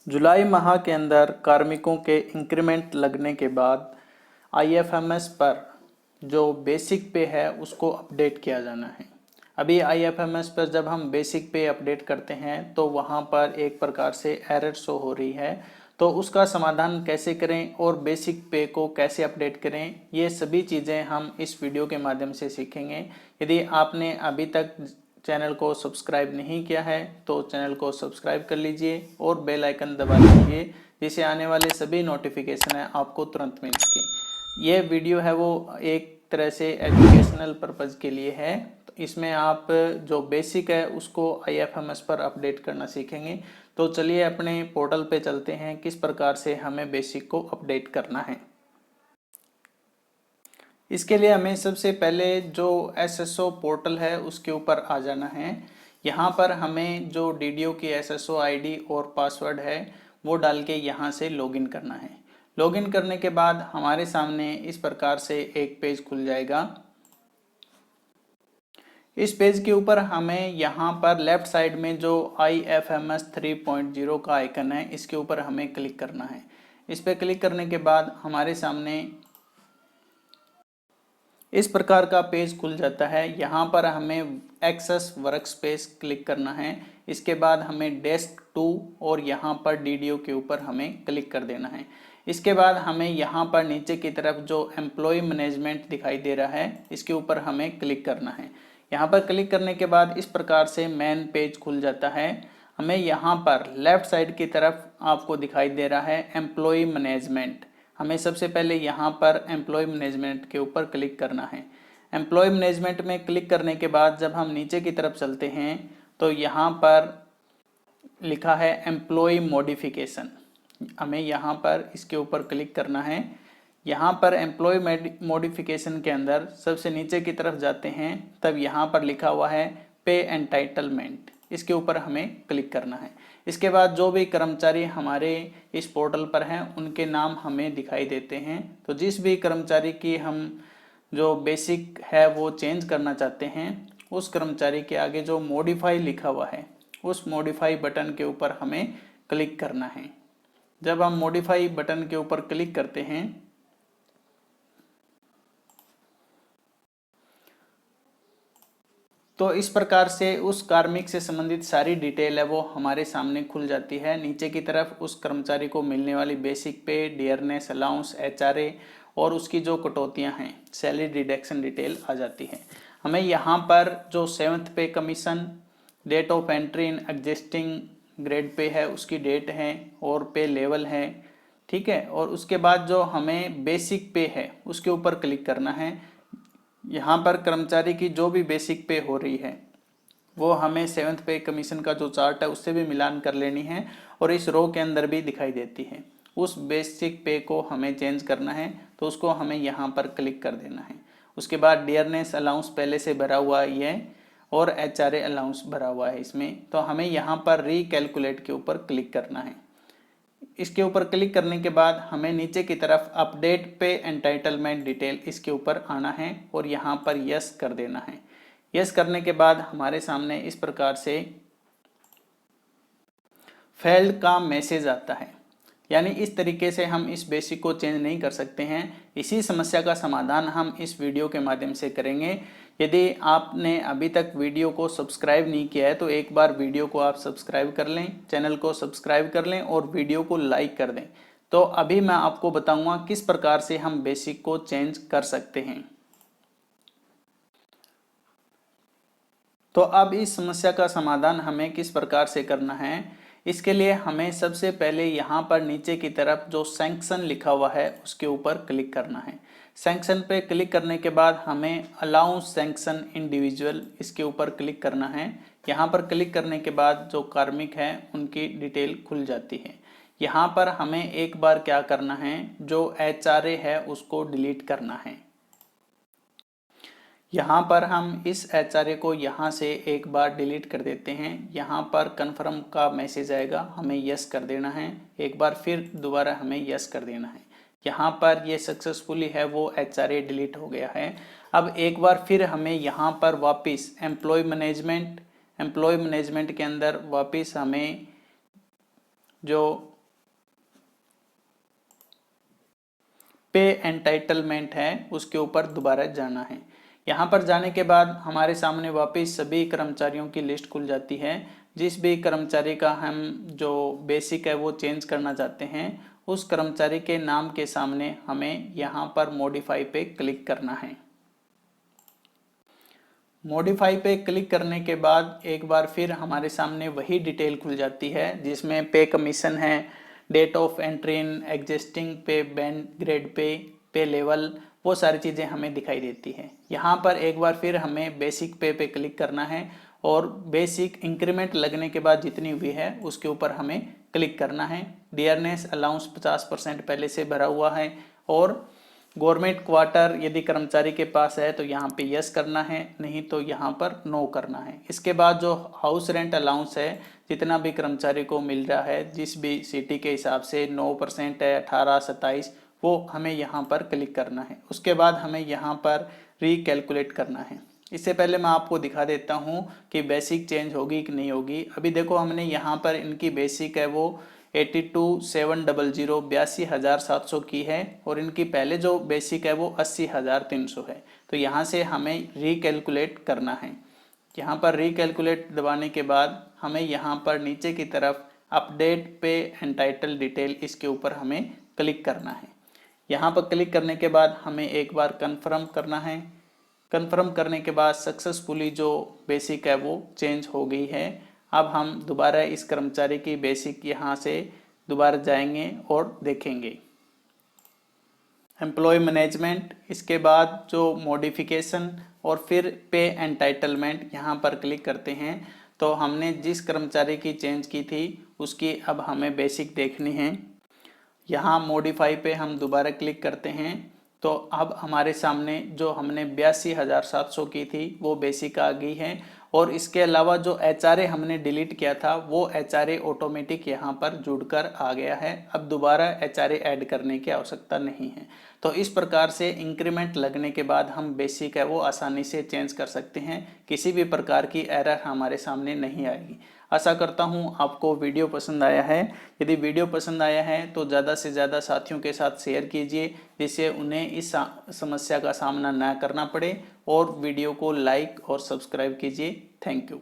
जुलाई माह के अंदर कार्मिकों के इंक्रीमेंट लगने के बाद आईएफएमएस पर जो बेसिक पे है उसको अपडेट किया जाना है। अभी आईएफएमएस पर जब हम बेसिक पे अपडेट करते हैं तो वहाँ पर एक प्रकार से एरर शो हो रही है, तो उसका समाधान कैसे करें और बेसिक पे को कैसे अपडेट करें, ये सभी चीज़ें हम इस वीडियो के माध्यम से सीखेंगे। यदि आपने अभी तक चैनल को सब्सक्राइब नहीं किया है तो चैनल को सब्सक्राइब कर लीजिए और बेल आइकन दबा लीजिए, जिससे आने वाले सभी नोटिफिकेशन है आपको तुरंत मिल सके। ये वीडियो है वो एक तरह से एजुकेशनल पर्पज़ के लिए है, तो इसमें आप जो बेसिक है उसको आईएफएमएस पर अपडेट करना सीखेंगे। तो चलिए अपने पोर्टल पे चलते हैं, किस प्रकार से हमें बेसिक को अपडेट करना है। इसके लिए हमें सबसे पहले जो एसएसओ पोर्टल है उसके ऊपर आ जाना है। यहाँ पर हमें जो डीडीओ की एसएसओ आईडी और पासवर्ड है वो डाल के यहाँ से लॉगिन करना है। लॉगिन करने के बाद हमारे सामने इस प्रकार से एक पेज खुल जाएगा। इस पेज के ऊपर हमें यहाँ पर लेफ्ट साइड में जो IFMS 3.0 का आइकन है इसके ऊपर हमें क्लिक करना है। इस पर क्लिक करने के बाद हमारे सामने इस प्रकार का पेज खुल जाता है। यहाँ पर हमें एक्सेस वर्कस्पेस क्लिक करना है। इसके बाद हमें डेस्क 2 और यहाँ पर डीडीओ के ऊपर हमें क्लिक कर देना है। इसके बाद हमें यहाँ पर नीचे की तरफ जो एम्प्लॉय मैनेजमेंट दिखाई दे रहा है इसके ऊपर हमें क्लिक करना है। यहाँ पर क्लिक करने के बाद इस प्रकार से मेन पेज खुल जाता है। हमें यहाँ पर लेफ्ट साइड की तरफ आपको दिखाई दे रहा है एम्प्लॉय मैनेजमेंट। हमें सबसे पहले यहाँ पर एम्प्लॉय मैनेजमेंट के ऊपर क्लिक करना है। एम्प्लॉय मैनेजमेंट में क्लिक करने के बाद जब हम नीचे की तरफ चलते हैं तो यहाँ पर लिखा है एम्प्लॉय मॉडिफिकेशन। हमें यहाँ पर इसके ऊपर क्लिक करना है। यहाँ पर एम्प्लॉय मॉडिफिकेशन के अंदर सबसे नीचे की तरफ जाते हैं, तब यहाँ पर लिखा हुआ है पे एंटाइटलमेंट, इसके ऊपर हमें क्लिक करना है। इसके बाद जो भी कर्मचारी हमारे इस पोर्टल पर हैं उनके नाम हमें दिखाई देते हैं। तो जिस भी कर्मचारी की हम जो बेसिक है वो चेंज करना चाहते हैं, उस कर्मचारी के आगे जो मॉडिफाई लिखा हुआ है उस मॉडिफाई बटन के ऊपर हमें क्लिक करना है। जब हम मॉडिफाई बटन के ऊपर क्लिक करते हैं तो इस प्रकार से उस कार्मिक से संबंधित सारी डिटेल है वो हमारे सामने खुल जाती है। नीचे की तरफ उस कर्मचारी को मिलने वाली बेसिक पे, डियरनेस अलाउंस, एचआरए और उसकी जो कटौतियां हैं, सैलरी डिडक्शन डिटेल आ जाती है। हमें यहाँ पर जो 7th pay commission, date of entry in existing grade pay है उसकी डेट है और पे लेवल है, ठीक है। और उसके बाद जो हमें बेसिक पे है उसके ऊपर क्लिक करना है। यहाँ पर कर्मचारी की जो भी बेसिक पे हो रही है वो हमें 7th पे कमीशन का जो चार्ट है उससे भी मिलान कर लेनी है और इस रो के अंदर भी दिखाई देती है। उस बेसिक पे को हमें चेंज करना है तो उसको हमें यहाँ पर क्लिक कर देना है। उसके बाद डियरनेस अलाउंस पहले से भरा हुआ है और एचआरए अलाउंस भरा हुआ है इसमें, तो हमें यहाँ पर रिकैलकुलेट के ऊपर क्लिक करना है। इसके ऊपर क्लिक करने के बाद हमें नीचे की तरफ अपडेट पे एंटाइटलमेंट डिटेल इसके ऊपर आना है और यहाँ पर यस कर देना है। यस करने के बाद हमारे सामने इस प्रकार से फेल्ड का मैसेज आता है। यानी इस तरीके से हम इस बेसिक को चेंज नहीं कर सकते हैं। इसी समस्या का समाधान हम इस वीडियो के माध्यम से करेंगे। यदि आपने अभी तक वीडियो को सब्सक्राइब नहीं किया है तो एक बार वीडियो को आप सब्सक्राइब कर लें, चैनल को सब्सक्राइब कर लें और वीडियो को लाइक कर दें। तो अभी मैं आपको बताऊंगा किस प्रकार से हम बेसिक को चेंज कर सकते हैं। तो अब इस समस्या का समाधान हमें किस प्रकार से करना है, इसके लिए हमें सबसे पहले यहाँ पर नीचे की तरफ जो सैंक्शन लिखा हुआ है उसके ऊपर क्लिक करना है। सैंक्शन पे क्लिक करने के बाद हमें अलाउंस सैंक्शन इंडिविजुअल इसके ऊपर क्लिक करना है। यहाँ पर क्लिक करने के बाद जो कार्मिक है उनकी डिटेल खुल जाती है। यहाँ पर हमें एक बार क्या करना है, जो एचआरए है उसको डिलीट करना है। यहाँ पर हम इस एचआरए को यहाँ से एक बार डिलीट कर देते हैं। यहाँ पर कन्फर्म का मैसेज आएगा, हमें यस कर देना है। एक बार फिर दोबारा हमें यस कर देना है। यहाँ पर ये सक्सेसफुली है वो एचआरए डिलीट हो गया है। अब एक बार फिर हमें यहाँ पर वापस एम्प्लॉय मैनेजमेंट के अंदर वापस हमें जो पे एंटाइटलमेंट है उसके ऊपर दोबारा जाना है। यहाँ पर जाने के बाद हमारे सामने वापस सभी कर्मचारियों की लिस्ट खुल जाती है। जिस भी कर्मचारी का हम जो बेसिक है वो चेंज करना चाहते हैं उस कर्मचारी के नाम के सामने हमें यहाँ पर मॉडिफाई पे क्लिक करना है। मॉडिफाई पे क्लिक करने के बाद एक बार फिर हमारे सामने वही डिटेल खुल जाती है जिसमें पे कमीशन है, date of entry in existing pay, band grade pay level, वो सारी चीज़ें हमें दिखाई देती है। यहाँ पर एक बार फिर हमें बेसिक पे क्लिक करना है और बेसिक इंक्रीमेंट लगने के बाद जितनी हुई है उसके ऊपर हमें क्लिक करना है। डियरनेस अलाउंस 50% पहले से भरा हुआ है और गवर्नमेंट क्वार्टर यदि कर्मचारी के पास है तो यहाँ पे यस करना है, नहीं तो यहाँ पर नो करना है। इसके बाद जो हाउस रेंट अलाउंस है जितना भी कर्मचारी को मिल रहा है जिस भी सिटी के हिसाब से 9% है, 18, 27, वो हमें यहाँ पर क्लिक करना है। उसके बाद हमें यहाँ पर रिकैलकुलेट करना है। इससे पहले मैं आपको दिखा देता हूँ कि बेसिक चेंज होगी कि नहीं होगी। अभी देखो हमने यहाँ पर इनकी बेसिक है वो 82,700 82,700 की है और इनकी पहले जो बेसिक है वो 80,300 है। तो यहाँ से हमें रिकैलकुलेट करना है। यहाँ पर रिकैलकुलेट दबाने के बाद हमें यहाँ पर नीचे की तरफ अपडेट पे एंटाइटल डिटेल, इसके ऊपर हमें क्लिक करना है। यहाँ पर क्लिक करने के बाद हमें एक बार कन्फर्म करना है। कन्फर्म करने के बाद सक्सेसफुली जो बेसिक है वो चेंज हो गई है। अब हम दोबारा इस कर्मचारी की बेसिक यहाँ से दोबारा जाएंगे और देखेंगे एम्प्लॉय मैनेजमेंट, इसके बाद जो मॉडिफिकेशन और फिर पे एंटाइटलमेंट, यहाँ पर क्लिक करते हैं तो हमने जिस कर्मचारी की चेंज की थी उसकी अब हमें बेसिक देखनी है। यहाँ मॉडिफाई पे हम दोबारा क्लिक करते हैं तो अब हमारे सामने जो हमने 82,700 की थी वो बेसिक आ गई है और इसके अलावा जो HRA हमने डिलीट किया था वो HRA ऑटोमेटिक यहाँ पर जुड़कर आ गया है। अब दोबारा HRA ऐड करने की आवश्यकता नहीं है। तो इस प्रकार से इंक्रीमेंट लगने के बाद हम बेसिक है वो आसानी से चेंज कर सकते हैं, किसी भी प्रकार की एरर हमारे सामने नहीं आएगी। आशा करता हूँ आपको वीडियो पसंद आया है। यदि वीडियो पसंद आया है तो ज़्यादा से ज़्यादा साथियों के साथ शेयर कीजिए जिससे उन्हें इस समस्या का सामना न करना पड़े और वीडियो को लाइक और सब्सक्राइब कीजिए। Thank you.